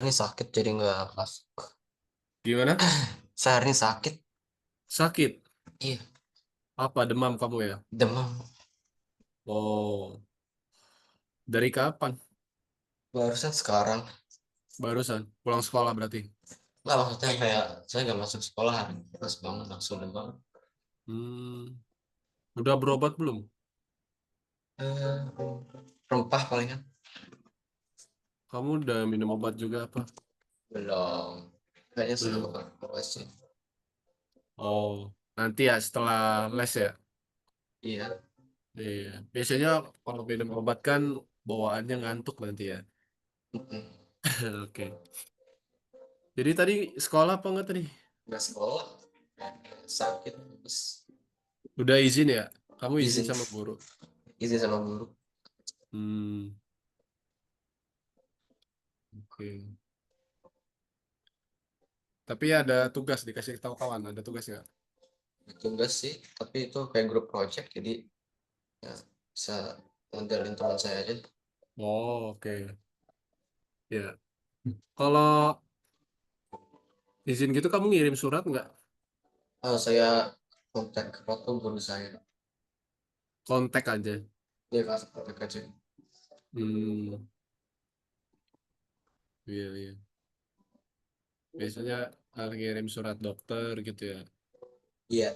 Ini sakit jadi nggak masuk. Gimana? Saya hari ini sakit. Sakit? Iya, Apa demam kamu ya? demam. Oh, dari kapan? Barusan sekarang. Barusan pulang sekolah berarti. Nggak, maksudnya kayak saya nggak masuk sekolah hari ini. Pas bangun langsung demam. Hmm, udah berobat belum? Eh, rempah palingan. Kamu udah minum obat juga apa? Belum. Kayaknya sudah Belum. bukan sih. Oh, nanti ya setelah les ya. Iya. Iya. Biasanya kalau minum obat kan bawaannya ngantuk nanti ya. Mm-mm. Oke. Jadi tadi sekolah apa enggak tadi? Nggak sekolah. Sakit. Terus Udah izin ya? Kamu izin izin. sama guru? Izin sama guru. Hmm, oke. Tapi ada tugas dikasih tahu kawan, ada tugas nggak? Tugas sih. Tapi itu kayak grup project. Jadi ya, bisa ngandelin teman saya aja. Oh, oke. Ya. Kalau izin gitu kamu ngirim surat nggak? Saya kontak ke foto guru saya. Kontak aja. Dia kasih kontak aja. Hmm, iya, iya. Biasanya ngirim surat dokter gitu ya. Iya,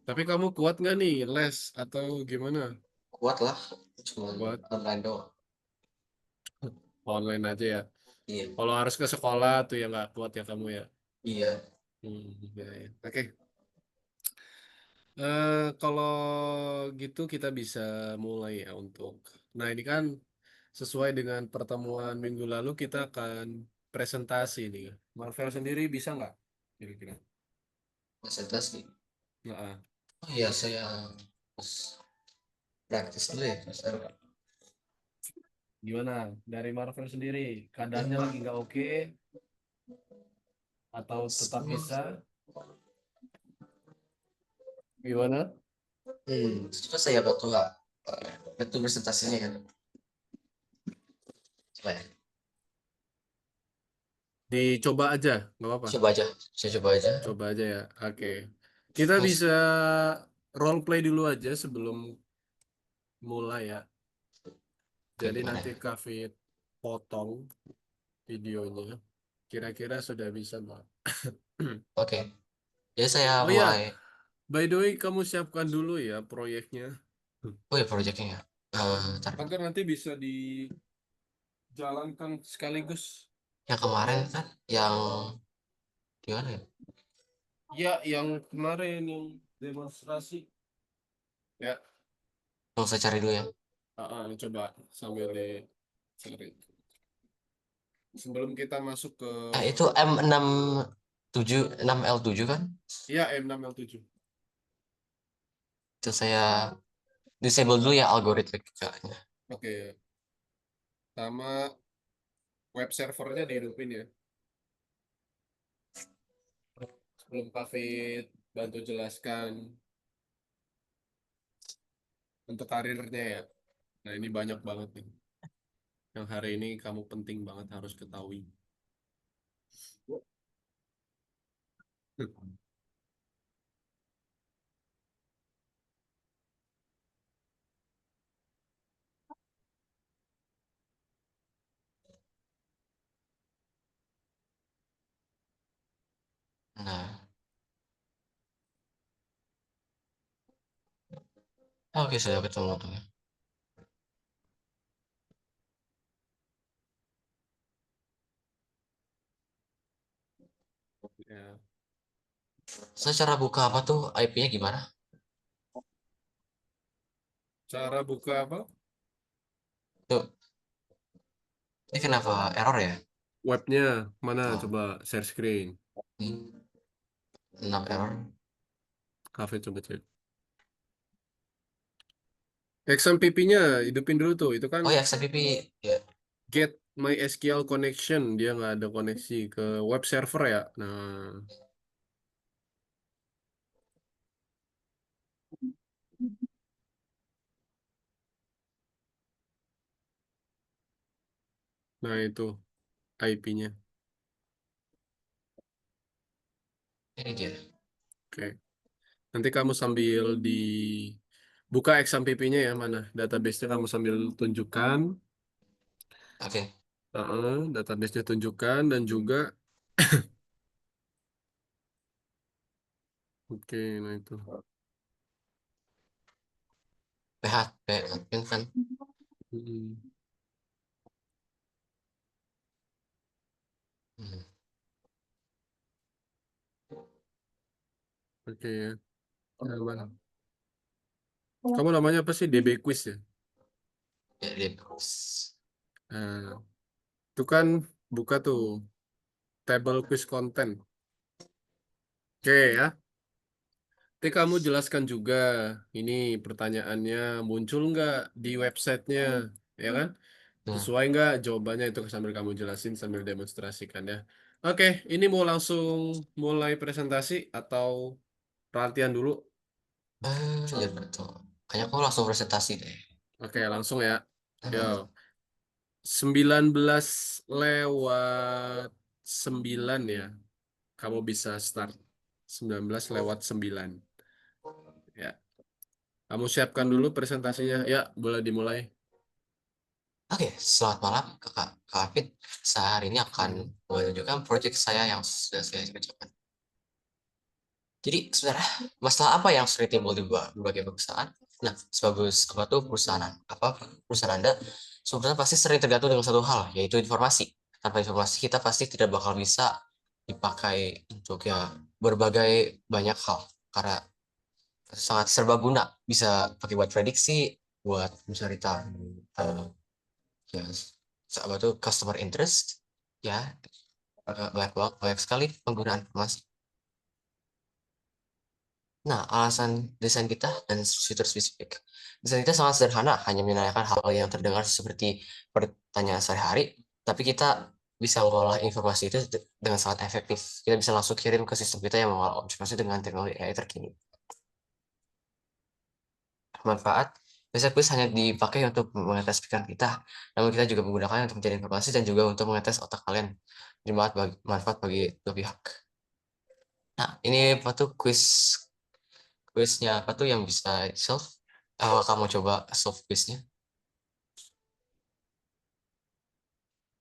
Tapi kamu kuat nggak nih les atau gimana? kuat lah. Cuma Kuat online doang. online aja ya. Iya, Kalau harus ke sekolah tuh ya nggak kuat ya kamu ya. iya. Ya, ya. Oke. Kalau gitu kita bisa mulai ya untuk. Nah ini kan sesuai dengan pertemuan minggu lalu kita akan presentasi nih. Marvel sendiri bisa nggak? Kira-kira. Presentasi. Nah, Oh iya, saya harus praktis dulu ya. gimana dari Marvel sendiri? Keadaannya lagi nggak oke atau tetap bisa? Gimana? Coba saya bantu nggak? Itu presentasinya kan. Coba ya. Dicoba aja, nggak apa-apa. Coba aja. Saya coba aja. Coba aja ya. Oke. Kita Terus, bisa role play dulu aja sebelum mulai ya. oke, Jadi gimana nanti ya? Kak potong videonya. Kira-kira sudah bisa, Mbak. Oke, jadi saya Oh mulai. ya, by the way, kamu siapkan dulu ya proyeknya. Oh ya, proyeknya ya. Ntar dulu. Agar nanti bisa dijalankan sekaligus. Yang kemarin kan, yang gimana ya? Ya, yang kemarin yang demonstrasi. Ya, Mau saya cari dulu ya. coba sambil dicari. Sebelum kita masuk ke Itu M67, 6L7 kan? ya M6L7. Itu saya disable dulu ya algoritmikanya. Oke, sama web servernya dihidupin ya. Sebelum Kak bantu jelaskan untuk karirnya ya. Nah, ini banyak banget nih. Yang hari ini kamu penting banget harus ketahui. Nah, oke, sudah ketemu tuh ya. Ya. Saya cara buka apa tuh IP-nya gimana? Cara buka apa? Tuh, ini kenapa error ya? Webnya mana? Oh, Coba share screen. ini 6 error. Coba cek. XMPP-nya hidupin dulu tuh. Itu kan Oh ya, XMPP ya. get MySQL connection. Dia nggak ada koneksi ke web server ya. Nah, Nah, itu IP-nya. Ini dia. Oke. Nanti kamu sambil di buka XMPP-nya ya, mana database-nya kamu sambil tunjukkan. Oke. Database-nya tunjukkan dan juga oke, nah itu. PHP admin kan. Hmm, Hmm. oke ya. Nah, mana? Kamu namanya apa sih? DB Quiz ya? Ya, dia bagus. Nah, itu kan buka tuh table quiz content. Oke ya. Nanti kamu jelaskan juga ini pertanyaannya muncul nggak di websitenya, ya kan? Nah, Sesuai nggak jawabannya itu sambil kamu jelasin sambil demonstrasikan ya. Oke, ini mau langsung mulai presentasi atau perhatian dulu? ya betul. Kayaknya aku langsung presentasi deh. Oke, langsung ya. Yo, Nah, 19 lewat 9 ya. Kamu bisa start. 19 lewat 9. Ya. Kamu siapkan dulu presentasinya. Ya, boleh dimulai. oke, selamat malam Kak Afid. Saya hari ini akan Oke. menunjukkan proyek saya yang sudah saya kerjakan. Jadi sebenarnya masalah apa yang sering timbul di berbagai perusahaan? Nah, sebagus apa tuh perusahaan Anda sebenarnya pasti sering tergantung dengan satu hal, yaitu informasi. Tanpa informasi kita pasti tidak bakal bisa dipakai untuk ya berbagai banyak hal karena sangat serbaguna. Bisa pakai buat prediksi, buat mencari tahu ya apa tuh customer interest, ya banyak sekali penggunaan informasi. Nah, alasan desain kita dan fitur spesifik. Desain kita sangat sederhana, hanya menanyakan hal yang terdengar seperti pertanyaan sehari-hari, tapi kita bisa mengolah informasi itu dengan sangat efektif. Kita bisa langsung kirim ke sistem kita yang mengolah informasi dengan teknologi AI terkini. Manfaat, Basic Quiz hanya dipakai untuk mengetes pikiran kita, namun kita juga menggunakannya untuk mencari informasi dan juga untuk mengetes otak kalian. Manfaat bagi dua pihak. Nah, ini apa tuh quiznya apa tuh yang bisa solve? Kamu coba solve quiznya.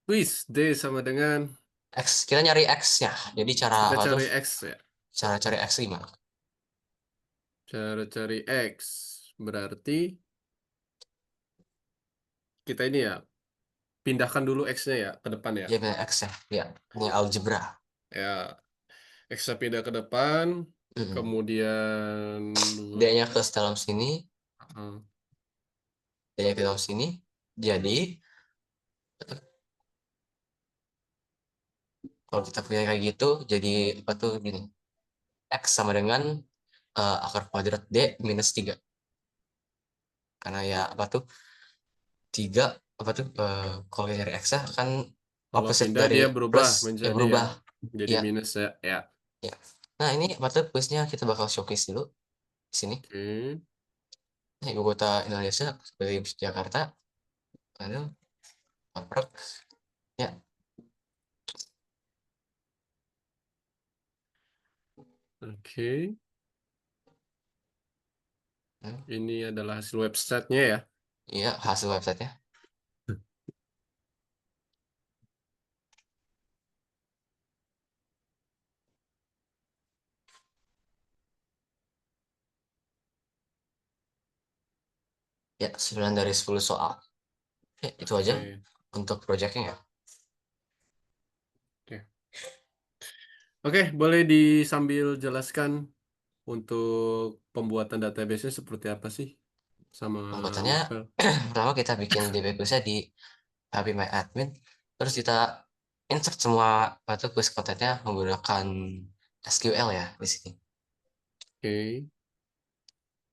Quiz D sama dengan X, kita nyari X-nya. Jadi cara kita apa tuh? cari X ya. Cara cari X gimana? Cara cari X berarti kita ini ya pindahkan dulu X-nya ya ke depan ya. Ya benar X ya. Ya, ini algebra. Ya, X-nya pindah ke depan, Mm-mm. kemudian D-nya ke dalam sini, eh, D-nya ke dalam sini. Jadi, kalau kita punya kayak gitu, jadi apa tuh gini. X sama dengan akar kuadrat D minus 3. Karena ya apa tuh? 3 apa tuh? Kalau nyari X kan kalau opposite pindah dari dia berubah plus ya menjadi ya berubah. jadi Ya, minus ya. Ya. ya. Nah, ini apa tuh quiznya kita bakal showcase dulu di sini. Oke. Nah, ibu kota Indonesia sebagai Jakarta. Lalu, kontrak. Ya, Oke. hmm, Ini adalah hasil websitenya ya. iya hasil websitenya. Ya, 9 dari 10 soal. Ya, itu aja Oke. untuk proyeknya ya. Oke. Oke, boleh disambil jelaskan untuk pembuatan database-nya seperti apa sih sama Pembuatannya, Marvel? pertama kita bikin DB-nya di HPMyAdmin. Terus kita insert semua batu quiz kontennya menggunakan SQL ya di sini. Oke.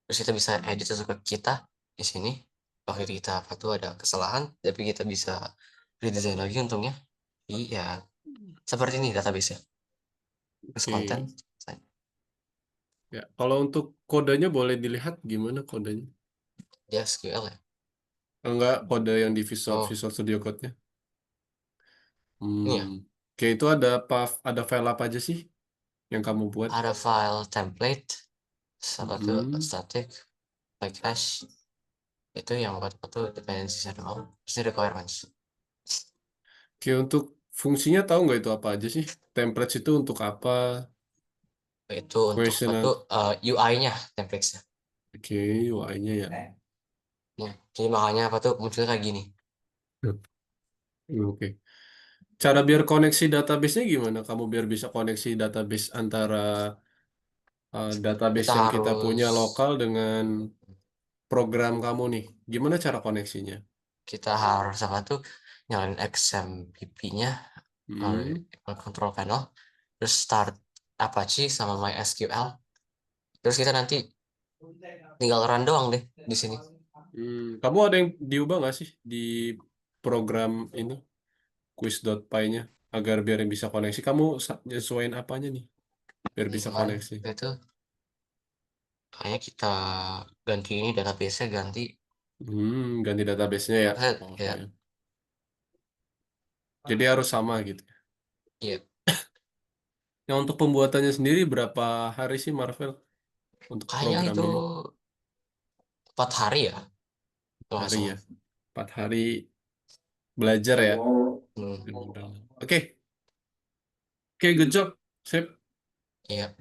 Terus kita bisa edit sesuka kita di sini. Waktu kita apa tuh ada kesalahan, tapi kita bisa redesign lagi untungnya. Iya, seperti ini database-nya. Terus konten, Oke. Ya, kalau untuk kodenya boleh dilihat gimana kodenya? dia SQL ya. Enggak, kode yang di Visual Oh, Visual Studio Code-nya. Iya, Hmm. Oke, itu ada apa, ada file apa aja sih yang kamu buat? ada file template, apa tuh Hmm. static, like hash, itu yang buat apa tuh dependencies doang, terus ini requirements. Oke, untuk fungsinya tahu nggak itu apa aja sih? Templates itu untuk apa? Itu untuk apa tuh Questionnaire. UI-nya, templates-nya. Oke, UI-nya ya. Ya, jadi makanya apa tuh muncul kayak gini. Oke. Cara biar koneksi database-nya gimana? Kamu biar bisa koneksi database antara database Kita yang kita harus punya lokal dengan program kamu nih. Gimana cara koneksinya? kita harus apa tuh nyalain XMPP-nya, Hmm. control panel, terus start Apache sama MySQL, terus kita nanti tinggal run doang deh di sini. Kamu ada yang diubah nggak sih di program ini quiz.py-nya agar biar yang bisa koneksi? Kamu nyesuaiin apanya nih biar Ini bisa kemarin koneksi? itu kayaknya kita ganti ini database-nya ganti. Ganti database-nya ya. Oke. Ya, Jadi harus sama gitu. iya, Yang untuk pembuatannya sendiri berapa hari sih Marvel untuk kayaknya program itu ini? 4 hari ya kalau nggak Hari salah. ya. 4 hari belajar ya. Hmm, Oke, oke, good job. Sip. iya,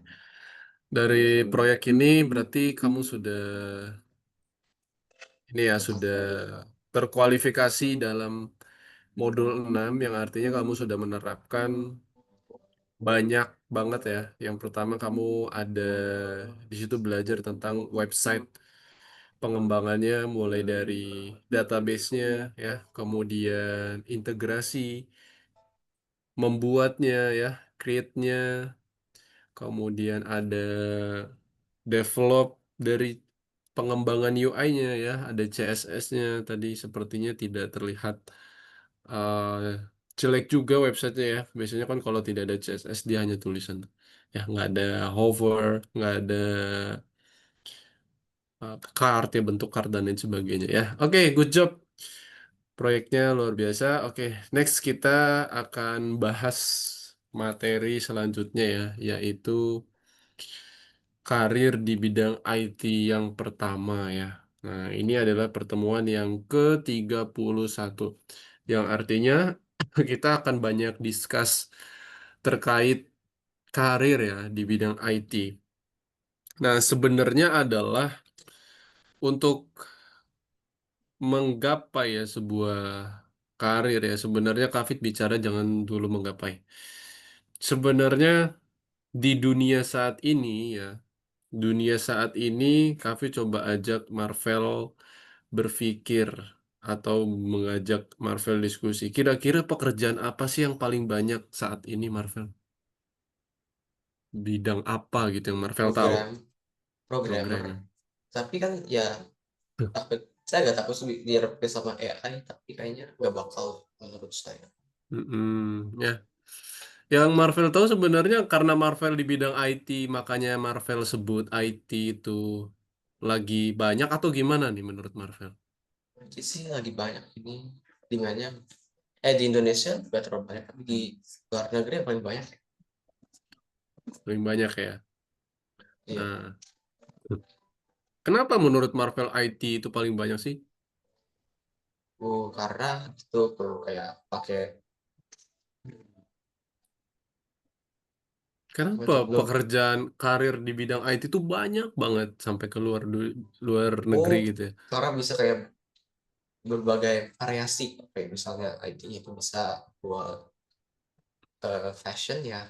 Dari proyek ini berarti kamu sudah ini ya sudah terkualifikasi dalam modul 6 yang artinya kamu sudah menerapkan banyak banget ya. Yang pertama kamu ada di situ belajar tentang website pengembangannya mulai dari database-nya ya, kemudian integrasi, membuatnya ya, create-nya, kemudian ada develop dari pengembangan UI-nya ya, ada CSS-nya tadi sepertinya tidak terlihat eh, jelek juga websitenya ya. Biasanya kan kalau tidak ada CSS dia hanya tulisan ya, nggak ada hover, nggak ada card ya bentuk card dan lain sebagainya ya. Oke, good job. Proyeknya luar biasa. Oke, next kita akan bahas materi selanjutnya ya, yaitu karir di bidang IT yang pertama ya. Nah, ini adalah pertemuan yang ke-31, yang artinya kita akan banyak discuss terkait karir ya di bidang IT. Nah, sebenarnya adalah untuk menggapai ya sebuah karir ya. Sebenarnya Kafit bicara jangan dulu menggapai. Sebenarnya di dunia saat ini ya, dunia saat ini Kafit coba ajak Marvel berpikir atau mengajak Marvel diskusi. Kira-kira pekerjaan apa sih yang paling banyak saat ini Marvel? Bidang apa gitu yang Marvel tahu? program programmer, Programmer. tapi kan ya takut, saya nggak takut sih di replace sama AI, tapi kayaknya nggak bakal menurut saya. Ya. Yang Marvel tahu sebenarnya karena Marvel di bidang IT, makanya Marvel sebut IT itu lagi banyak atau gimana nih menurut Marvel? Jadi sih lagi banyak ini demandnya, di Indonesia nggak terlalu banyak, tapi di luar negeri yang paling banyak. Lebih banyak ya. Iya. Nah, kenapa menurut Marvel IT itu paling banyak sih? Karena itu perlu kayak pakai Kenapa untuk belum. pekerjaan karir di bidang IT itu banyak banget sampai ke luar negeri Oh, gitu ya? karena bisa kayak berbagai variasi, kayak misalnya IT itu bisa buat fashion ya,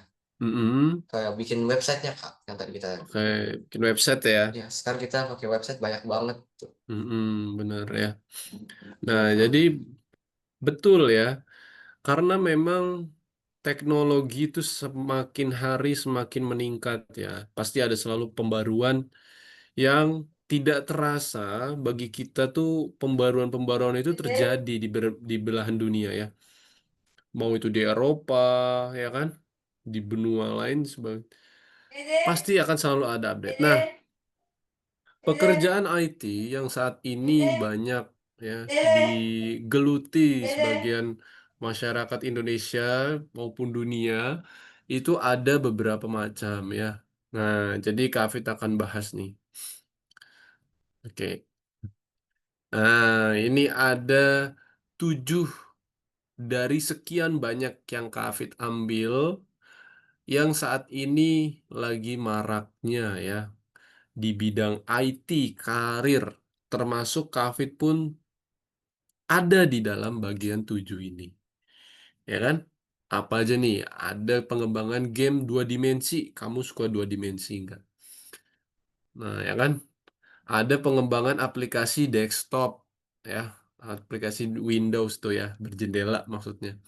Mm-mm. kayak bikin websitenya kak yang tadi kita. Oke, bikin website ya. Ya sekarang kita pakai website banyak banget tuh. Bener ya. Nah, jadi betul ya. Karena memang teknologi itu semakin hari semakin meningkat ya. Pasti ada selalu pembaruan yang tidak terasa bagi kita tuh pembaruan-pembaruan itu terjadi di belahan dunia ya. Mau itu di Eropa ya kan, di benua lain pasti akan selalu ada update. Nah, pekerjaan IT yang saat ini banyak ya digeluti sebagian masyarakat Indonesia maupun dunia itu ada beberapa macam ya. Nah, jadi Kak Afid akan bahas nih. Oke. Nah, ini ada 7 dari sekian banyak yang Kak Afid ambil yang saat ini lagi maraknya ya di bidang IT karir, termasuk Kak Afid pun ada di dalam bagian 7 ini. Ya kan? Apa aja nih? Ada pengembangan game 2 dimensi. Kamu suka 2 dimensi enggak? Nah, ya kan? Ada pengembangan aplikasi desktop, ya. Aplikasi Windows tuh ya, berjendela maksudnya.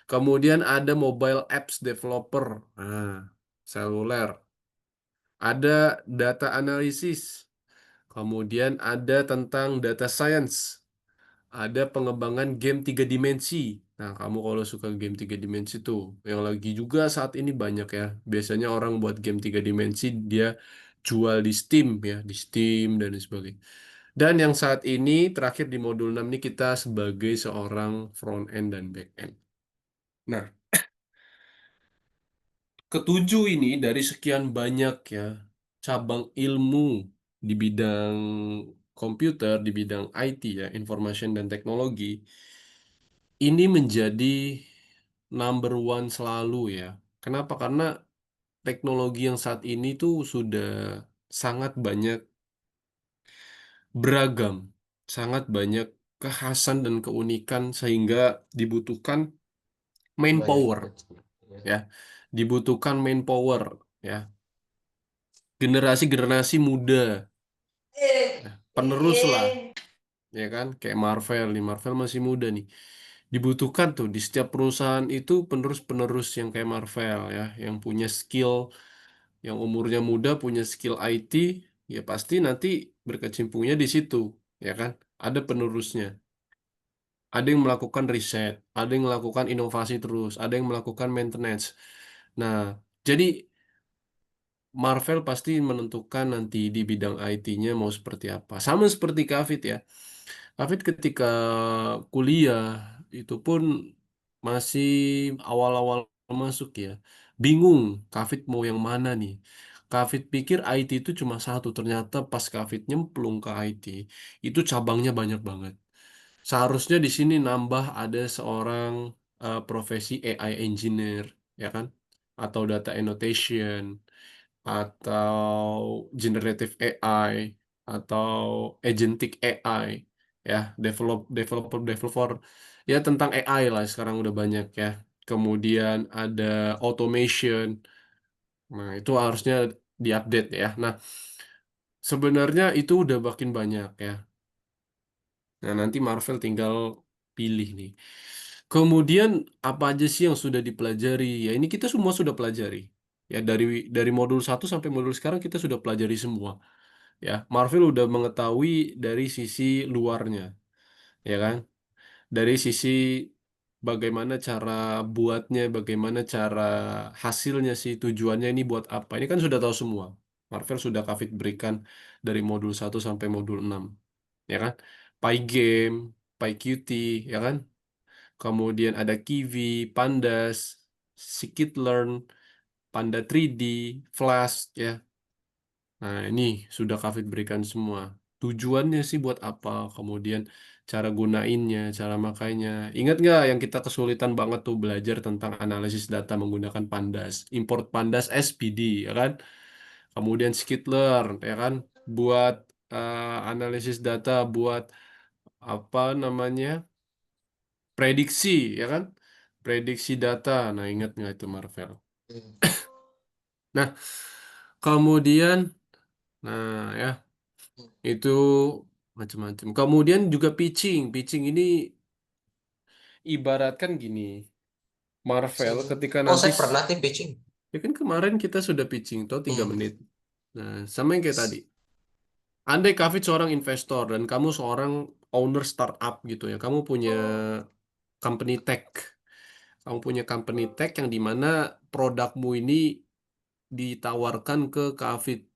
Kemudian ada mobile apps developer. Nah, seluler. Ada data analisis. Kemudian ada tentang data science. Ada pengembangan game 3 dimensi. Nah, kamu kalau suka game 3 dimensi tuh, yang lagi juga saat ini banyak ya. Biasanya orang buat game 3 dimensi, dia jual di Steam ya, di Steam dan sebagainya. Dan yang saat ini terakhir di modul 6 ini kita sebagai seorang front end dan back end. Nah, ketujuh ini dari sekian banyak ya cabang ilmu di bidang komputer, di bidang IT ya, information dan teknologi, ini menjadi number one selalu ya. Kenapa? Karena teknologi yang saat ini tuh sudah sangat banyak beragam, sangat banyak kekhasan dan keunikan sehingga dibutuhkan Banyak manpower betul. Ya. ya. Dibutuhkan manpower ya. Generasi-generasi muda ya. Penerus lah ya kan kayak Marvel nih, Marvel masih muda nih, dibutuhkan tuh di setiap perusahaan itu penerus-penerus yang kayak Marvel ya, yang punya skill, yang umurnya muda, punya skill IT, ya pasti nanti berkecimpungnya di situ ya kan, ada penerusnya, ada yang melakukan riset, ada yang melakukan inovasi terus, ada yang melakukan maintenance. Nah, jadi Marvel pasti menentukan nanti di bidang IT-nya mau seperti apa. Sama seperti Kavit ya. Kavit ketika kuliah itu pun masih awal-awal masuk ya. Bingung Kavit mau yang mana nih. Kavit pikir IT itu cuma satu. Ternyata pas Kavit nyemplung ke IT, itu cabangnya banyak banget. Seharusnya di sini nambah ada seorang profesi AI engineer, ya kan? Atau data annotation, atau generative AI, atau agentic AI, ya, developer, ya tentang AI lah sekarang udah banyak ya. Kemudian ada automation, nah itu harusnya diupdate ya. Nah, sebenarnya itu udah makin banyak ya. Nah, nanti Marvel tinggal pilih nih. Kemudian apa aja sih yang sudah dipelajari? Ya ini kita semua sudah pelajari. Ya dari modul 1 sampai modul sekarang kita sudah pelajari semua. Ya, Marvel udah mengetahui dari sisi luarnya, ya kan? Dari sisi bagaimana cara buatnya, bagaimana cara hasilnya sih, tujuannya ini buat apa. Ini kan sudah tahu semua. Marvel sudah Kavit berikan dari modul 1 sampai modul 6, ya kan? PyGame, PyQt, ya kan? Kemudian ada Kiwi, Pandas, Scikit-learn, Panda 3D, Flash, ya. Nah, ini sudah Kavit berikan semua. Tujuannya sih buat apa? Kemudian cara gunainnya, cara makainya. Ingat nggak yang kita kesulitan banget tuh belajar tentang analisis data menggunakan Pandas, import Pandas SPD, ya kan? Kemudian Scikit-learn, ya kan? Buat analisis data, buat apa namanya? Prediksi, ya kan? Prediksi data. Nah, ingat nggak itu Marvel? Hmm. Nah, kemudian, nah ya, itu macam-macam. Kemudian juga pitching. Pitching ini ibaratkan gini, Marvel Pitching. ketika Oh, nanti, saya pernah tim pitching. ya kan kemarin kita sudah pitching, tuh 3 menit. Nah, sama yang kayak tadi. Andai Kavit seorang investor dan kamu seorang owner startup gitu ya, kamu punya company tech. Kamu punya company tech yang dimana produkmu ini ditawarkan ke Kavit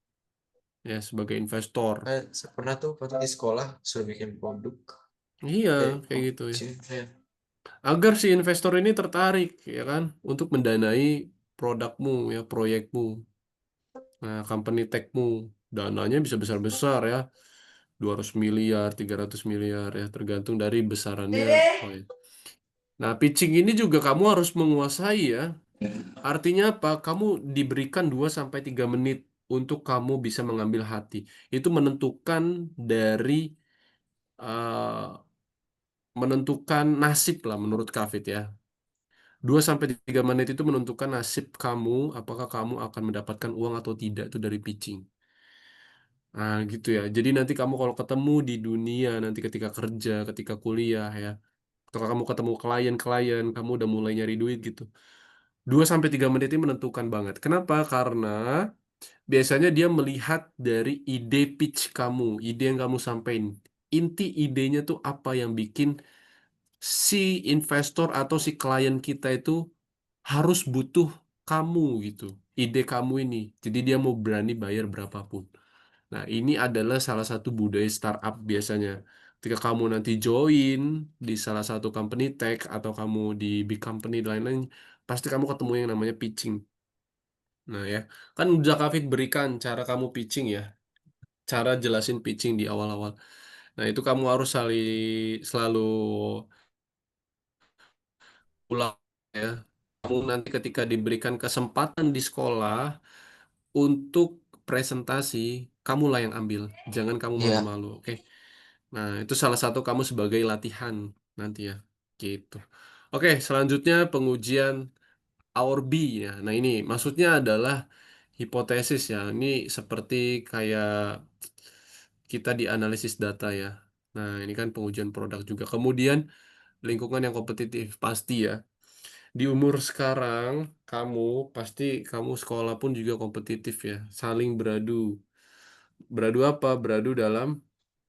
ya sebagai investor. Saya pernah tuh waktu di sekolah suruh bikin produk. Iya, kayak Oh, gitu ya. sih, ya. agar si investor ini tertarik ya kan untuk mendanai produkmu ya, proyekmu. Nah, company techmu dananya bisa besar-besar ya, 200 miliar, 300 miliar ya, tergantung dari besarannya proyek. Nah, pitching ini juga kamu harus menguasai ya. Artinya apa? Kamu diberikan 2 sampai 3 menit untuk kamu bisa mengambil hati. Itu menentukan dari menentukan nasib lah menurut Kafit ya. 2 sampai 3 menit itu menentukan nasib kamu, apakah kamu akan mendapatkan uang atau tidak itu dari pitching. Nah, gitu ya. Jadi nanti kamu kalau ketemu di dunia, nanti ketika kerja, ketika kuliah ya, atau kamu ketemu klien-klien, kamu udah mulai nyari duit gitu. 2 sampai 3 menit ini menentukan banget. Kenapa? Karena biasanya dia melihat dari ide pitch kamu, ide yang kamu sampaikan. Inti idenya tuh apa yang bikin si investor atau si klien kita itu harus butuh kamu gitu. Ide kamu ini. Jadi dia mau berani bayar berapapun. Nah, ini adalah salah satu budaya startup biasanya. Ketika kamu nanti join di salah satu company tech atau kamu di big company dan lain-lain, pasti kamu ketemu yang namanya pitching. Nah ya, kan udah Kafit berikan cara kamu pitching ya, cara jelasin pitching di awal-awal. Nah itu kamu harus selalu ulang ya. Kamu nanti ketika diberikan kesempatan di sekolah untuk presentasi, kamulah yang ambil. Jangan kamu Iya, malu-malu, oke? Nah, itu salah satu kamu sebagai latihan nanti ya. Gitu. Oke, selanjutnya pengujian our B ya. Nah, ini maksudnya adalah hipotesis ya. Ini seperti kayak kita di analisis data ya. Nah, ini kan pengujian produk juga. Kemudian lingkungan yang kompetitif pasti ya. Di umur sekarang kamu pasti kamu sekolah pun juga kompetitif ya. Saling beradu. Beradu apa? Beradu dalam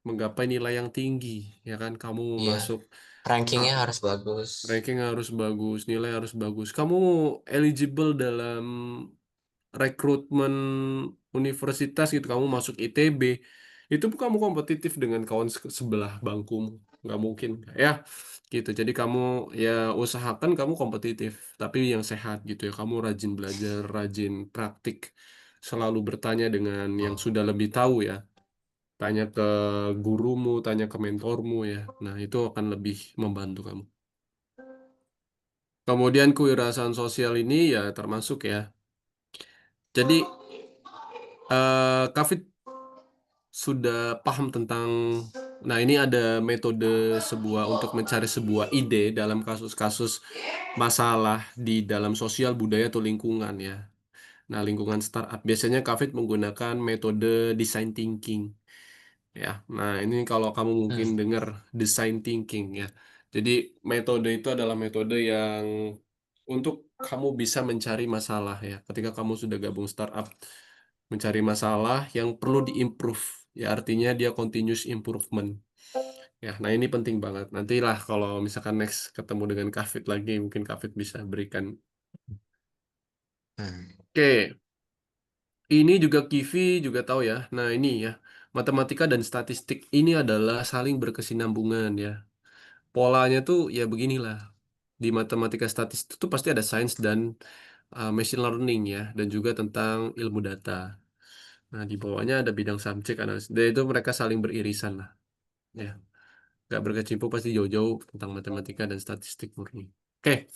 menggapai nilai yang tinggi, ya kan? Kamu mau iya. masuk Rankingnya ah, harus bagus. ranking harus bagus, nilai harus bagus. Kamu eligible dalam rekrutmen universitas gitu, kamu masuk ITB, itu pun kamu kompetitif dengan kawan sebelah bangkumu, nggak mungkin, ya. Gitu. Jadi kamu ya usahakan kamu kompetitif, tapi yang sehat gitu ya. Kamu rajin belajar, rajin praktik, selalu bertanya dengan yang sudah lebih tahu ya. Tanya ke gurumu, tanya ke mentormu ya. Nah, itu akan lebih membantu kamu. Kemudian kewirausahaan sosial ini ya termasuk ya. Jadi Kafit sudah paham tentang, nah ini ada metode sebuah untuk mencari sebuah ide dalam kasus-kasus masalah di dalam sosial budaya atau lingkungan ya. Nah, lingkungan startup biasanya Kafit menggunakan metode design thinking. Ya, nah ini kalau kamu mungkin Hmm. dengar design thinking ya. Jadi metode itu adalah metode yang untuk kamu bisa mencari masalah ya. Ketika kamu sudah gabung startup, mencari masalah yang perlu diimprove. Ya artinya dia continuous improvement. Ya, nah ini penting banget. Nantilah kalau misalkan next ketemu dengan Kafit lagi, mungkin Kafit bisa berikan. Hmm. Oke, ini juga Kivi juga tahu ya. Nah ini ya, matematika dan statistik ini adalah saling berkesinambungan ya. Polanya tuh ya beginilah. Di matematika statistik itu pasti ada sains dan machine learning ya, dan juga tentang ilmu data. Nah, di bawahnya ada bidang subjek analisis. Dan itu mereka saling beririsan lah. Ya, nggak berkecimpung pasti jauh-jauh tentang matematika dan statistik murni. Oke,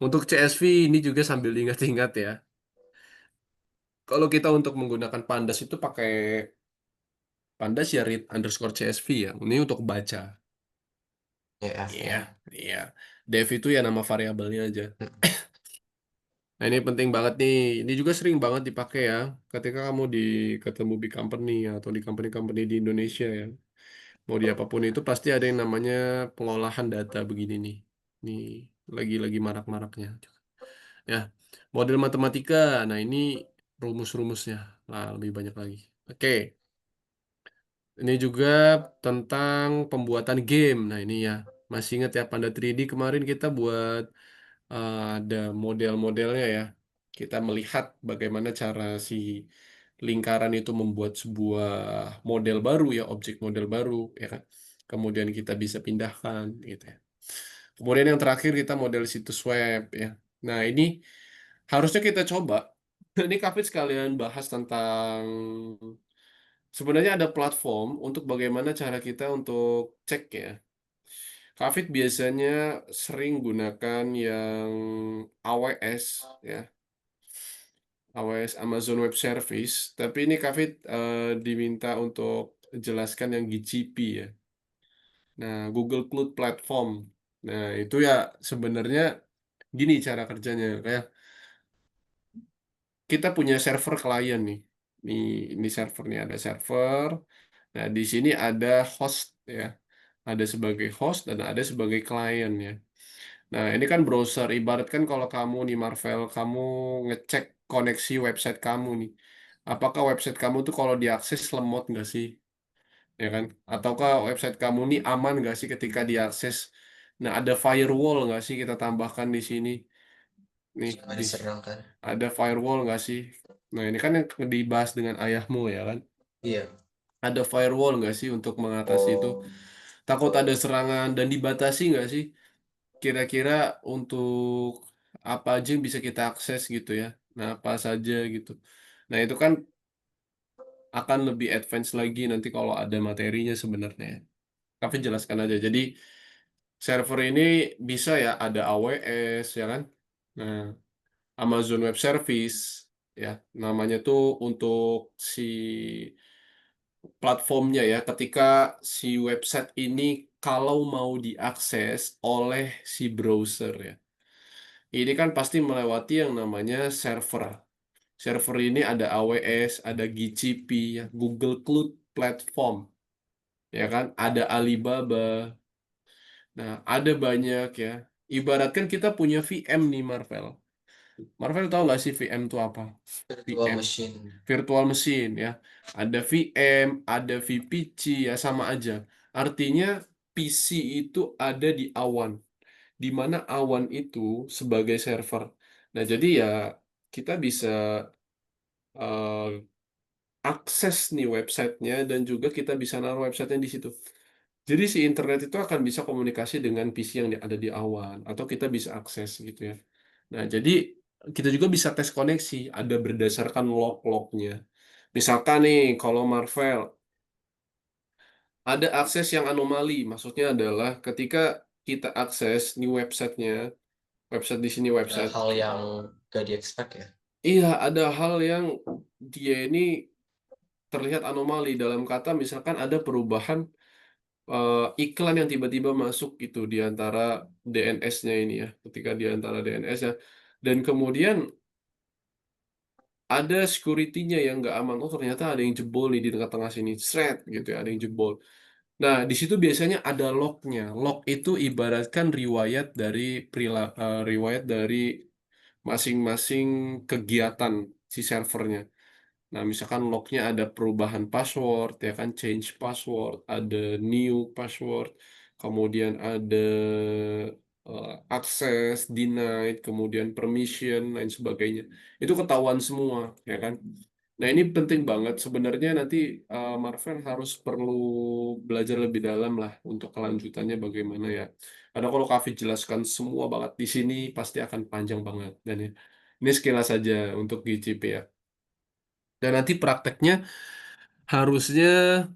untuk CSV ini juga sambil ingat-ingat ya. Kalau kita untuk menggunakan Pandas itu pakai Pandas ya read underscore CSV ya. Ini untuk baca. DF Iya, ya. iya. Dev itu ya nama variabelnya aja. Hmm. Nah, ini penting banget nih. Ini juga sering banget dipakai ya. Ketika kamu di ketemu big company atau di company-company di Indonesia ya. Mau di apapun itu pasti ada yang namanya pengolahan data begini nih. Ini lagi-lagi marak-maraknya. Ya, model matematika. Nah, ini rumus-rumusnya. Lah, lebih banyak lagi. Oke. Ini juga tentang pembuatan game. Nah, ini ya. Masih ingat ya Panda 3D kemarin kita buat ada model-modelnya ya. Kita melihat bagaimana cara si lingkaran itu membuat sebuah model baru ya, objek model baru ya kan. Kemudian kita bisa pindahkan gitu ya. Kemudian yang terakhir kita model situs web ya. Nah, ini harusnya kita coba. Ini Kafit sekalian bahas tentang sebenarnya ada platform untuk bagaimana cara kita untuk cek ya. Kafit biasanya sering gunakan yang AWS ya, AWS Amazon Web Service. Tapi ini Kafit diminta untuk jelaskan yang GCP ya. Nah, Google Cloud Platform. Nah, itu ya sebenarnya gini cara kerjanya. Kayak kita punya server klien nih. Nih, ini server nih ada server. Nah, di sini ada host ya. Ada sebagai host dan ada sebagai klien ya. Nah, ini kan browser. Ibaratkan kalau kamu nih Marvel, kamu ngecek koneksi website kamu nih. Apakah website kamu tuh kalau diakses lemot nggak sih? Ya kan? Ataukah website kamu nih aman nggak sih ketika diakses? Nah, ada firewall nggak sih kita tambahkan di sini? Nih, Jangan di diserang kan. ada firewall nggak sih? Nah, ini kan yang dibahas dengan ayahmu ya kan? Iya. Ada firewall nggak sih untuk mengatasi itu? Oh, Takut ada serangan dan dibatasi nggak sih? Kira-kira untuk apa aja yang bisa kita akses gitu ya? Nah, apa saja gitu. Nah, itu kan akan lebih advance lagi nanti kalau ada materinya sebenarnya. Tapi jelaskan aja. Jadi, server ini bisa ya ada AWS ya kan? Nah, Amazon Web Service ya namanya tuh untuk si platformnya ya ketika si website ini kalau mau diakses oleh si browser ya ini kan pasti melewati yang namanya server. Server ini ada AWS, ada GCP ya, Google Cloud Platform ya kan, ada Alibaba. Nah, ada banyak ya. Ibaratkan kita punya VM nih Marvel. Marvel tahu nggak sih VM itu apa? virtual VM, machine. virtual machine ya. Ada VM, ada VPC ya sama aja. Artinya PC itu ada di awan, di mana awan itu sebagai server. Nah, jadi ya kita bisa eh, akses nih websitenya dan juga kita bisa naruh websitenya di situ. Jadi si internet itu akan bisa komunikasi dengan PC yang ada di awan atau kita bisa akses gitu ya. Nah, jadi kita juga bisa tes koneksi, ada berdasarkan log-lognya. Misalkan nih, kalau Marvel, ada akses yang anomali. Maksudnya adalah ketika kita akses nih websitenya, website di sini Ada website. hal yang gak di expect ya. Iya, ada hal yang dia ini terlihat anomali. Dalam kata misalkan ada perubahan iklan yang tiba-tiba masuk gitu di antara DNS-nya ini ya. Ketika di antara DNS-nya. Dan kemudian ada security-nya yang nggak aman. Oh, ternyata ada yang jebol nih di tengah-tengah sini. Thread gitu ya, ada yang jebol. Nah, di situ biasanya ada lognya. Log itu ibaratkan riwayat dari masing-masing kegiatan si servernya. Nah, misalkan lognya ada perubahan password, ya kan, change password, ada new password, kemudian ada akses, denied, kemudian permission, lain sebagainya. Itu ketahuan semua, ya kan? Nah, ini penting banget. Sebenarnya nanti Marvel harus perlu belajar lebih dalam lah untuk kelanjutannya bagaimana ya. Karena kalau Kaffi jelaskan semua banget di sini pasti akan panjang banget. Dan ya, ini sekilas saja untuk GCP ya. Dan nanti prakteknya harusnya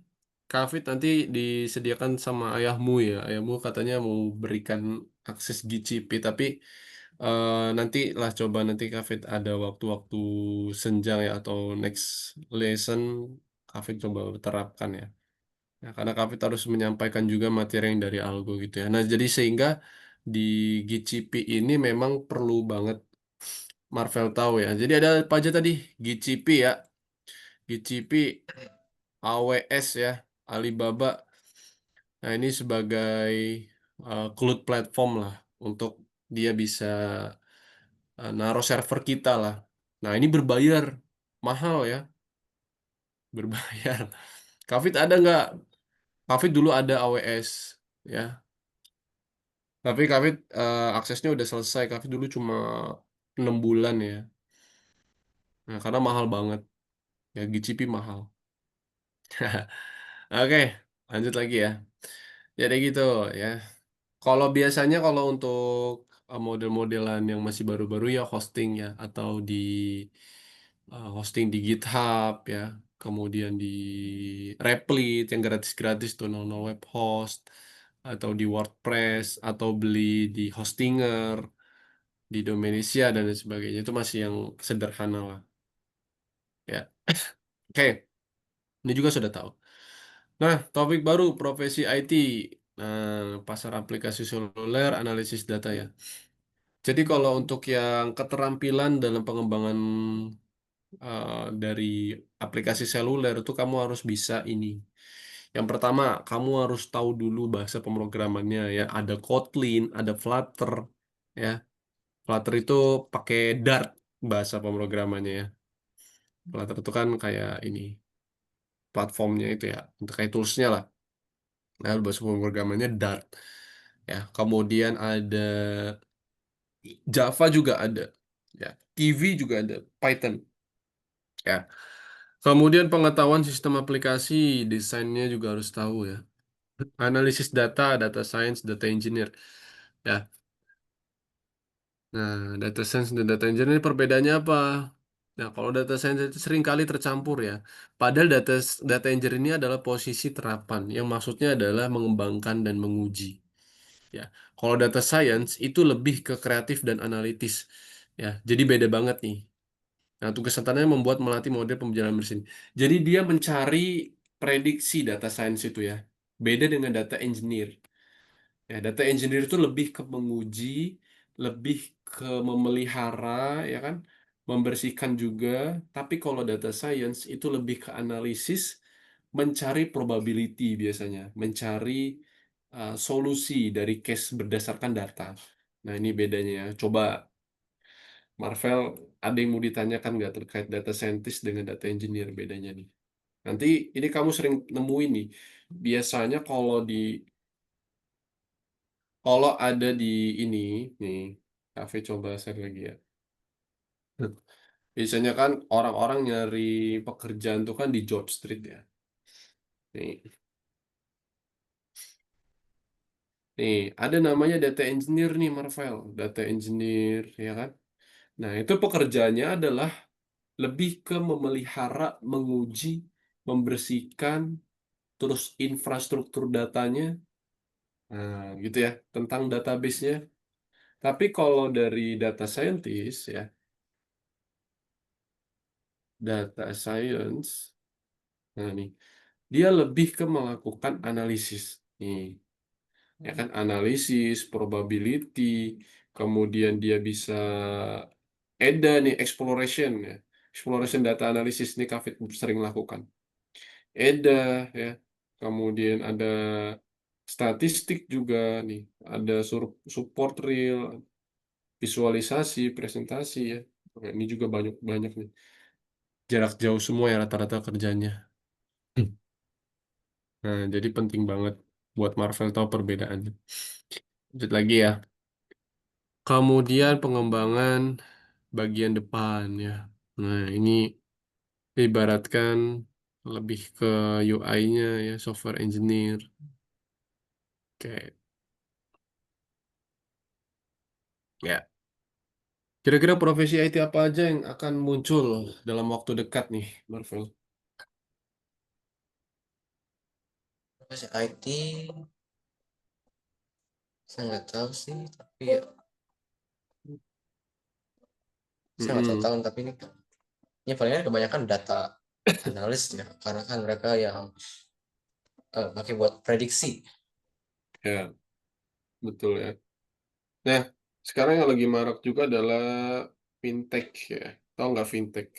Kafit nanti disediakan sama ayahmu ya. Ayahmu katanya mau berikan akses GCP, tapi nanti lah coba nanti Kafit ada waktu-waktu senjang ya atau next lesson Kafit coba terapkan ya. Nah, karena Kafit harus menyampaikan juga materi yang dari algo gitu ya. Nah, jadi sehingga di GCP ini memang perlu banget Marvel tahu ya. Jadi ada apa aja tadi? GCP ya. GCP, AWS ya, Alibaba. Nah, ini sebagai cloud platform lah untuk dia bisa naruh server kita lah. Nah, ini berbayar, mahal ya, berbayar. Kafit ada nggak? Kafit dulu ada AWS ya, tapi Kafit aksesnya udah selesai. Kafit dulu cuma 6 bulan ya. Nah, karena mahal banget. Ya, GCP mahal. Oke, lanjut lagi ya. Jadi gitu ya. Kalau biasanya kalau untuk model-modelan yang masih baru-baru ya hosting ya atau di hosting di GitHub ya, kemudian di Replit yang gratis-gratis tuh no web host atau di WordPress atau beli di Hostinger, di Domanesia dan lain sebagainya itu masih yang sederhana lah ya. Oke, ini juga sudah tahu. Nah, topik baru profesi IT. Nah, pasar aplikasi seluler, analisis data ya. Jadi kalau untuk yang keterampilan dalam pengembangan dari aplikasi seluler itu kamu harus bisa ini. Yang pertama, kamu harus tahu dulu bahasa pemrogramannya ya. Ada Kotlin, ada Flutter ya. Flutter itu pakai Dart bahasa pemrogramannya ya. Flutter itu kan kayak ini platformnya itu ya, untuk kayak toolsnya lah. Nah, bahasa pemrogramannya Dart ya. Kemudian ada Java juga ada ya. Kiwi juga ada, Python ya. Kemudian pengetahuan sistem aplikasi, desainnya juga harus tahu ya. Analisis data, data science, data engineer. Ya. Nah, data science dan data engineer ini perbedaannya apa? Nah, kalau data science itu sering kali tercampur ya. Padahal data engineer ini adalah posisi terapan, yang maksudnya adalah mengembangkan dan menguji. Ya, kalau data science itu lebih ke kreatif dan analitis. Ya, jadi beda banget nih. Nah, tugas utamanya membuat melatih model pembelajaran mesin. Jadi dia mencari prediksi data science itu ya. Beda dengan data engineer. Ya, data engineer itu lebih ke menguji, lebih ke memelihara, ya kan, membersihkan juga. Tapi kalau data science itu lebih ke analisis, mencari probability biasanya, mencari solusi dari case berdasarkan data. Nah, ini bedanya ya. Coba Marvel, ada yang mau ditanyakan nggak terkait data scientist dengan data engineer bedanya nih? Nanti ini kamu sering nemuin nih. Biasanya kalau ada di ini nih, Cafe coba share lagi ya. Biasanya kan orang-orang nyari pekerjaan tuh kan di job street ya. Nih, nih ada namanya data engineer nih Marvel, data engineer ya kan. Nah, itu pekerjaannya adalah lebih ke memelihara, menguji, membersihkan, terus infrastruktur datanya, nah gitu ya, tentang database-nya. Tapi kalau dari data scientist ya, data science, nah nih, dia lebih ke melakukan analisis. Nih, ya kan analisis, probability, kemudian dia bisa nih exploration ya. Exploration data analysis ini Kafit sering lakukan. EDA ya. Kemudian ada statistik juga nih, ada support real, visualisasi, presentasi ya. Oke, ini juga banyak banyak nih. Jarak jauh semua ya rata-rata kerjanya. Hmm. Nah, jadi penting banget buat Marvel tahu perbedaannya. Lanjut lagi ya. Kemudian pengembangan bagian depan ya. Nah, ini ibaratkan lebih ke UI-nya ya, software engineer. Kayak ya. Kira-kira profesi IT apa aja yang akan muncul dalam waktu dekat nih, Marvel? Profesi IT saya nggak tahu sih, tapi ya, saya nggak tahu Mm-mm. tahun, tapi ini ya palingan kebanyakan data analis ya, karena kan mereka yang pakai buat prediksi. Ya, betul ya. Nah, sekarang yang lagi marak juga adalah fintech ya. Tahu nggak fintech?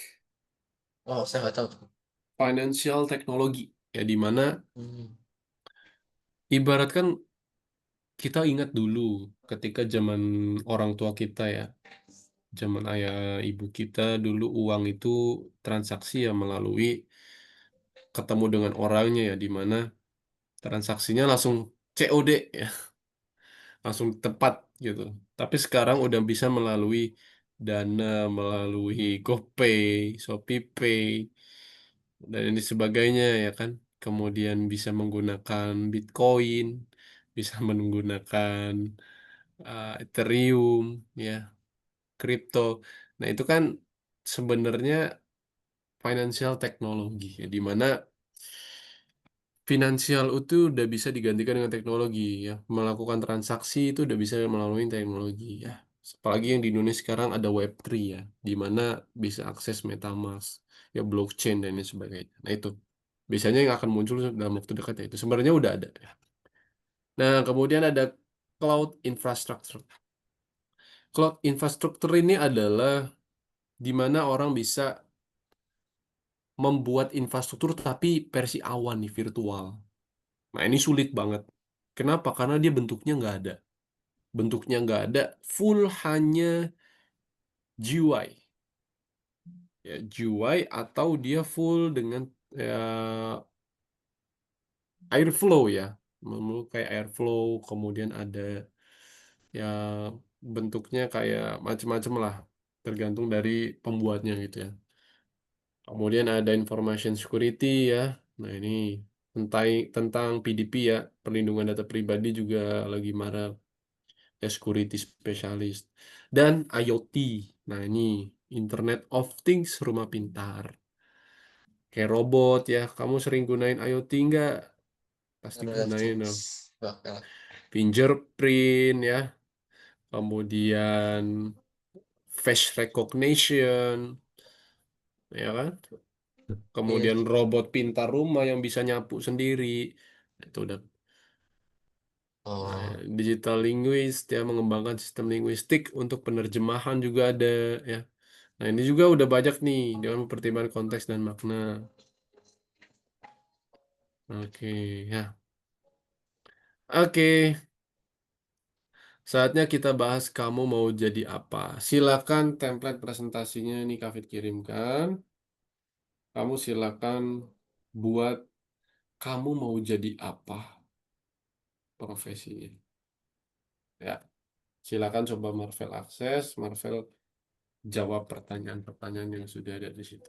Oh, saya nggak tahu tuh. Financial technology. Ya, di mana Hmm. ibaratkan kita ingat dulu ketika zaman orang tua kita ya, zaman ayah ibu kita dulu uang itu transaksi ya melalui ketemu dengan orangnya ya, di mana transaksinya langsung COD ya, langsung tepat gitu. Tapi sekarang udah bisa melalui Dana, melalui GoPay, ShopeePay, dan ini sebagainya ya kan. Kemudian bisa menggunakan Bitcoin. bisa menggunakan Ethereum, ya, kripto. Nah, itu kan sebenarnya financial teknologi, ya, di mana finansial itu udah bisa digantikan dengan teknologi, ya. Melakukan transaksi itu udah bisa melalui teknologi, ya. Apalagi yang di Indonesia sekarang ada Web3, ya, di mana bisa akses MetaMask, ya, blockchain dan lain sebagainya. Nah, itu biasanya yang akan muncul dalam waktu dekat, ya, itu sebenarnya udah ada, ya. Nah, kemudian ada cloud infrastructure. Cloud infrastructure ini adalah di mana orang bisa membuat infrastruktur tapi versi awan nih, virtual. Nah, ini sulit banget. Kenapa? Karena dia bentuknya nggak ada. Bentuknya nggak ada, full hanya GUI. Ya, GUI atau dia full dengan ya, airflow, ya. Kayak airflow, kemudian ada ya bentuknya kayak macam-macam lah. Tergantung dari pembuatnya gitu, ya. Kemudian ada information security, ya. Nah, ini tentang PDP, ya, perlindungan data pribadi juga lagi marak, ya, security specialist. Dan IoT. Nah, ini Internet of Things, rumah pintar. Kayak robot, ya. Kamu sering gunain IoT nggak? Pasti Internet of gunain, Things. dong. Bakal. Fingerprint, ya. Kemudian face recognition, ya kan? Iya. Kemudian robot pintar rumah yang bisa nyapu sendiri. Itu udah. Nah, Oh, digital linguist, ya, mengembangkan sistem linguistik untuk penerjemahan juga ada, ya. Nah, ini juga udah banyak nih dengan mempertimbangkan konteks dan makna. Oke, ya. Oke, saatnya kita bahas kamu mau jadi apa. Silakan template presentasinya ini Kafit kirimkan. Kamu silakan buat kamu mau jadi apa profesinya. Ya, silakan coba Marvel akses, Marvel jawab pertanyaan-pertanyaan yang sudah ada di situ.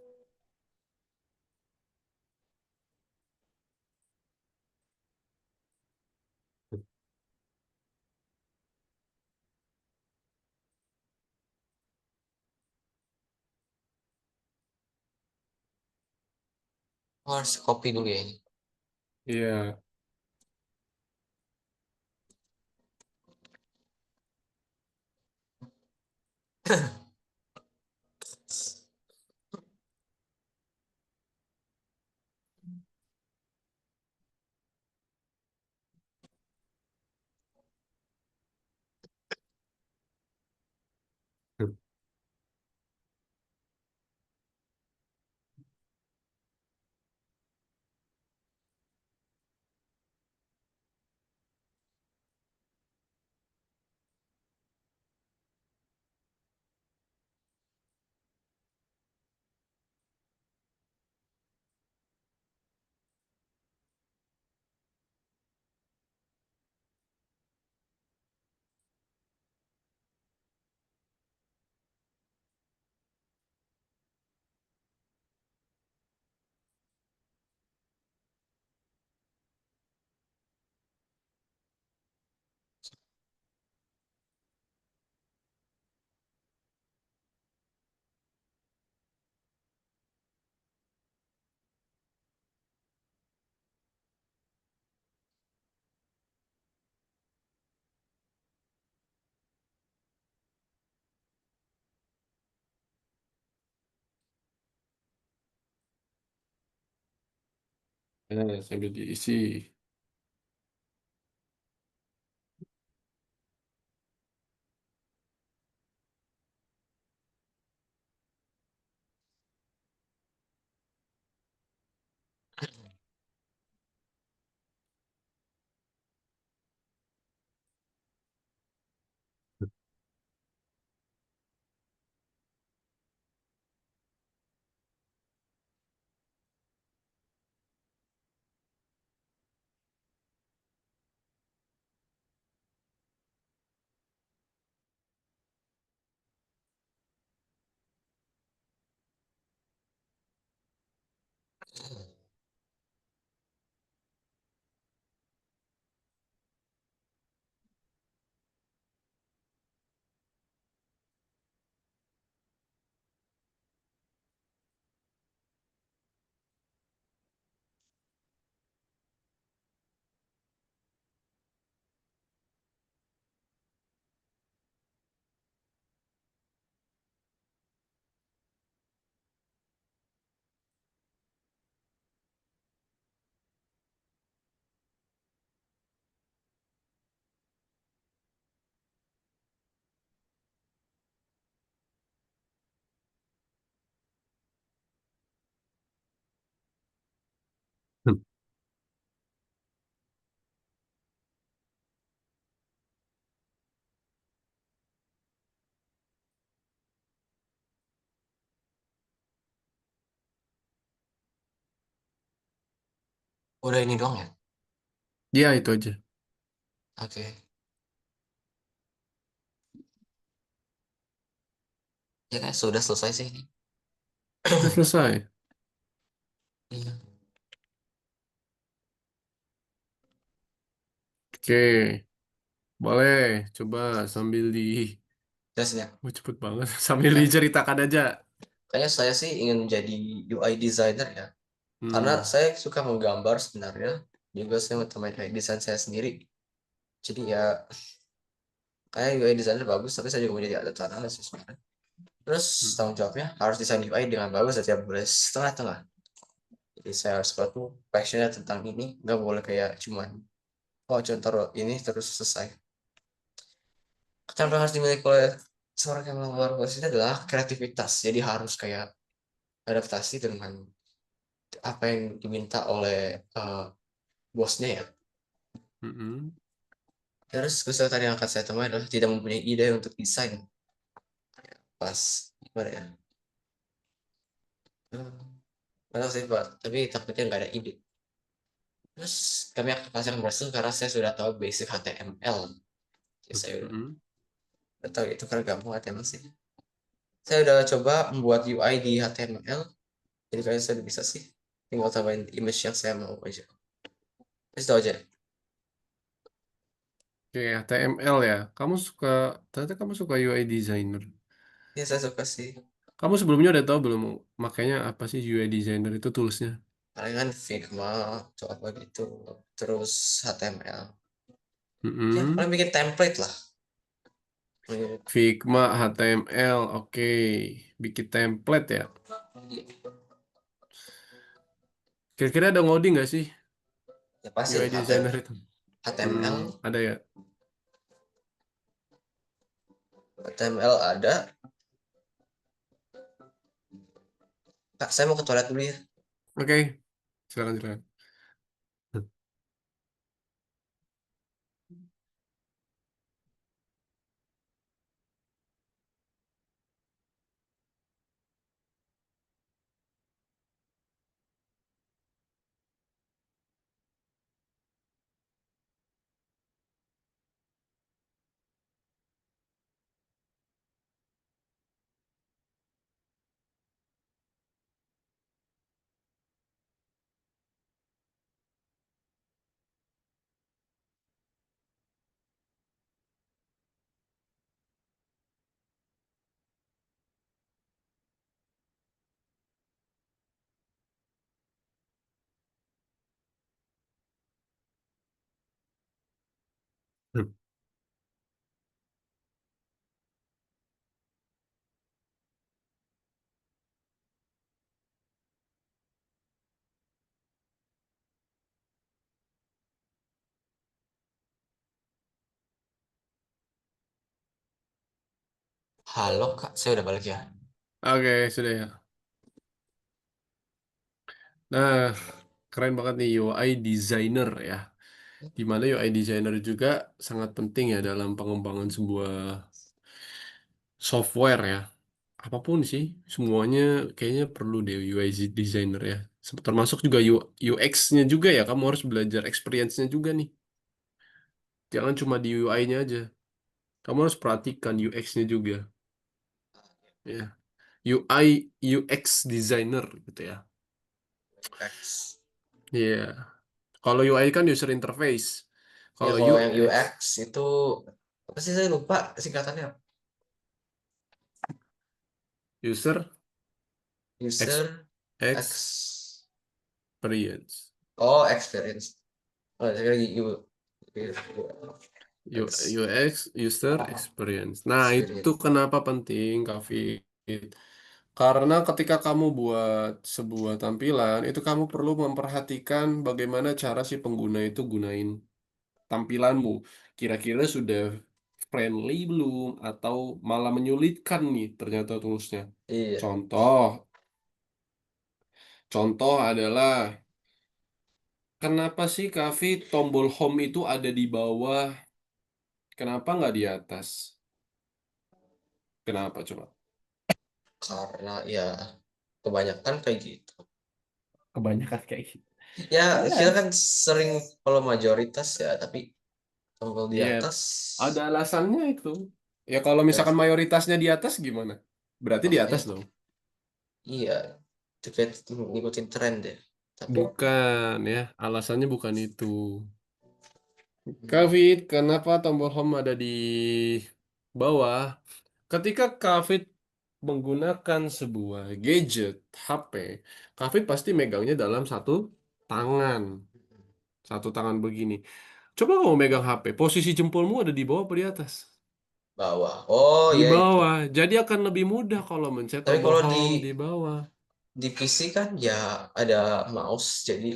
harus copy dulu ya ini. Iya. Sambil diisi. Udah ini doang ya? Ya, itu aja. Oke. Ya kan sudah selesai sih ini. Udah selesai. Iya. Oke, boleh coba sambil di. Terus ya. Oh, cepet banget. Sambil Kan diceritakan aja. kayaknya saya sih ingin jadi UI designer ya. Karena Hmm. saya suka menggambar sebenarnya. Juga saya mau teman UI design saya sendiri. Jadi ya kayak UI designer bagus, tapi saya juga mau jadi atlet tanah sih sebenarnya. Terus tanggung Hmm. jawabnya harus desain UI dengan bagus, setiap boleh setengah-tengah. Jadi saya harus suatu passionnya tentang ini, nggak boleh kayak cuman oh contoh ini terus selesai. Yang harus dimiliki oleh seorang yang melamar posisi adalah kreativitas. Jadi harus kayak adaptasi dengan apa yang diminta oleh bosnya ya. Hmm. Terus kesulitan yang akan saya temui adalah tidak mempunyai ide untuk desain. Pas gimana ya? Padahal sih Pak, tapi takutnya nggak ada ide. Terus kami akan pasti akan berhasil karena saya sudah tahu basic HTML. Jadi saya Hmm. udah tahu itu karena gampang HTML sih. Saya udah coba membuat UI di HTML, jadi kayaknya saya udah bisa sih. Tinggal tambahin image yang saya mau aja. Terus itu aja. Oke, HTML ya. Ternyata kamu suka UI designer. Ya saya suka sih. Kamu sebelumnya udah tahu belum makanya apa sih UI designer itu toolsnya? Palingan Figma atau apa gitu. Terus HTML. Ya Hmm. paling bikin template lah. Figma, HTML, oke. Bikin template ya. Kira-kira ada ngoding nggak sih Ya pasti UI designer itu? HTML, Ada ya. HTML ada. Kak, saya mau ke toilet dulu ya. Oke, silakan silakan. Halo Kak, saya udah balik ya. Oke, sudah ya. Nah, keren banget nih UI designer ya. Di mana UI designer juga sangat penting ya dalam pengembangan sebuah software ya. Apapun sih, semuanya kayaknya perlu deh UI designer ya. Termasuk juga UX-nya juga ya. Kamu harus belajar experience-nya juga nih. Jangan cuma di UI-nya aja. Kamu harus perhatikan UX-nya juga. Ya, UI UX designer gitu ya. UX. Iya. Kalau UI kan user interface. Ya Kalau kalau yang UX UX itu apa sih saya lupa singkatannya. user ex- User X. experience. Oh, experience. Oh, saya lagi UX user experience. Nah, itu experience. kenapa penting, Kak Fit? Karena ketika kamu buat sebuah tampilan, itu kamu perlu memperhatikan bagaimana cara si pengguna itu gunain tampilanmu. Kira-kira sudah friendly belum atau malah menyulitkan nih ternyata toolsnya. Iya, Contoh, contoh adalah kenapa sih Kavi tombol home itu ada di bawah, kenapa nggak di atas? Kenapa coba? karena ya kebanyakan kayak gitu. Kebanyakan kayak gitu. Ya, kita Iya. kan sering kalau mayoritas ya, tapi tombol di Iya, atas ada alasannya itu. Ya kalau misalkan ya, mayoritasnya di atas gimana? Berarti di atas makanya dong. iya, itu kayak ngikutin tren deh. Tapi Bukan ya, alasannya bukan itu. hmm, Kavit, kenapa tombol home ada di bawah? Ketika Kavit menggunakan sebuah gadget HP, Kavit pasti megangnya dalam satu tangan. Satu tangan begini. Coba kamu megang HP, posisi jempolmu ada di bawah atau di atas? bawah. Oh Di ya itu. bawah. Jadi akan lebih mudah kalau mencet Tapi tombol kalau home di bawah. di PC kan ya ada mouse, jadi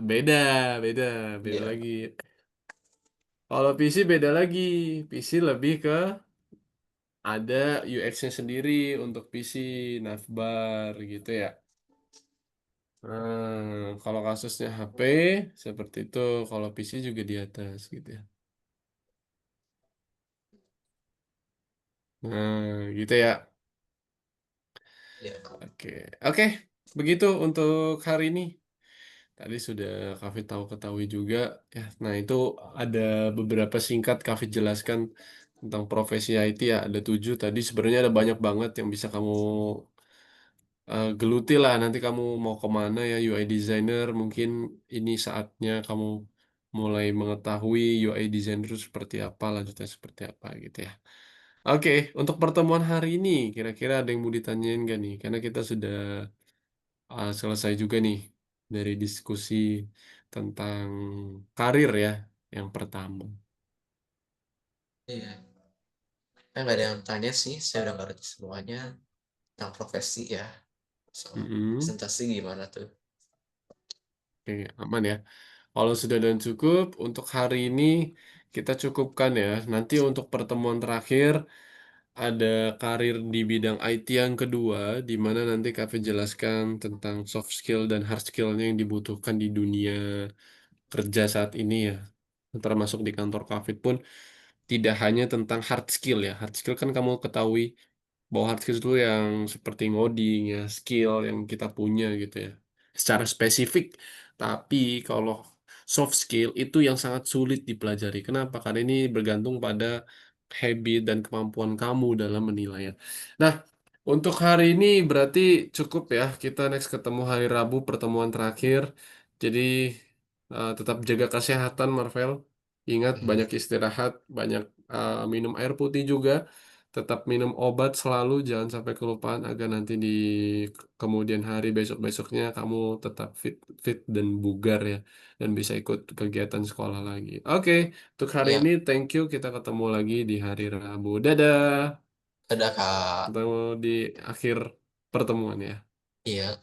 Beda, beda, beda ya lagi. Kalau PC beda lagi. PC lebih ke ada UX-nya sendiri untuk PC, navbar gitu ya. Kalau kasusnya HP seperti itu, kalau PC juga di atas gitu ya. Nah, gitu ya. ya Oke, oke. Begitu untuk hari ini. Tadi sudah Kafit tahu ketahui juga ya. Nah, itu ada beberapa singkat Kafit jelaskan tentang profesi IT ya. Ada 7 tadi. Sebenarnya ada banyak banget yang bisa kamu geluti lah. Nanti kamu mau kemana ya UI designer. Mungkin ini saatnya kamu mulai mengetahui UI designer itu seperti apa, lanjutnya seperti apa gitu ya. Oke, untuk pertemuan hari ini kira-kira ada yang mau ditanyain gak nih? Karena kita sudah selesai juga nih dari diskusi tentang karir ya yang pertama. iya. Nggak ada yang tanya sih, saya udah ngerti semuanya tentang profesi ya. Soal Mm-mm. presentasi gimana tuh? Oke, aman ya. Kalau sudah dan cukup untuk hari ini kita cukupkan ya. Nanti untuk pertemuan terakhir ada karir di bidang IT yang kedua, di mana nanti Kak jelaskan tentang soft skill dan hard skillnya yang dibutuhkan di dunia kerja saat ini ya. Termasuk di kantor Kafit pun tidak hanya tentang hard skill ya. Hard skill kan kamu ketahui bahwa hard skill itu yang seperti ngoding ya, skill yang kita punya gitu ya. Secara spesifik. Tapi kalau soft skill itu yang sangat sulit dipelajari. Kenapa? Karena ini bergantung pada habit dan kemampuan kamu dalam menilainya. Nah, untuk hari ini berarti cukup ya. Kita next ketemu hari Rabu pertemuan terakhir. Jadi tetap jaga kesehatan, Marvel. Ingat Mhm. banyak istirahat, banyak minum air putih juga. Tetap minum obat selalu, jangan sampai kelupaan agar nanti di kemudian hari besok-besoknya kamu tetap fit, fit dan bugar ya, dan bisa ikut kegiatan sekolah lagi. Oke, untuk hari Ya, ini thank you. Kita ketemu lagi di hari Rabu. Dadah. ada Kak. Ketemu di akhir pertemuan ya. Iya.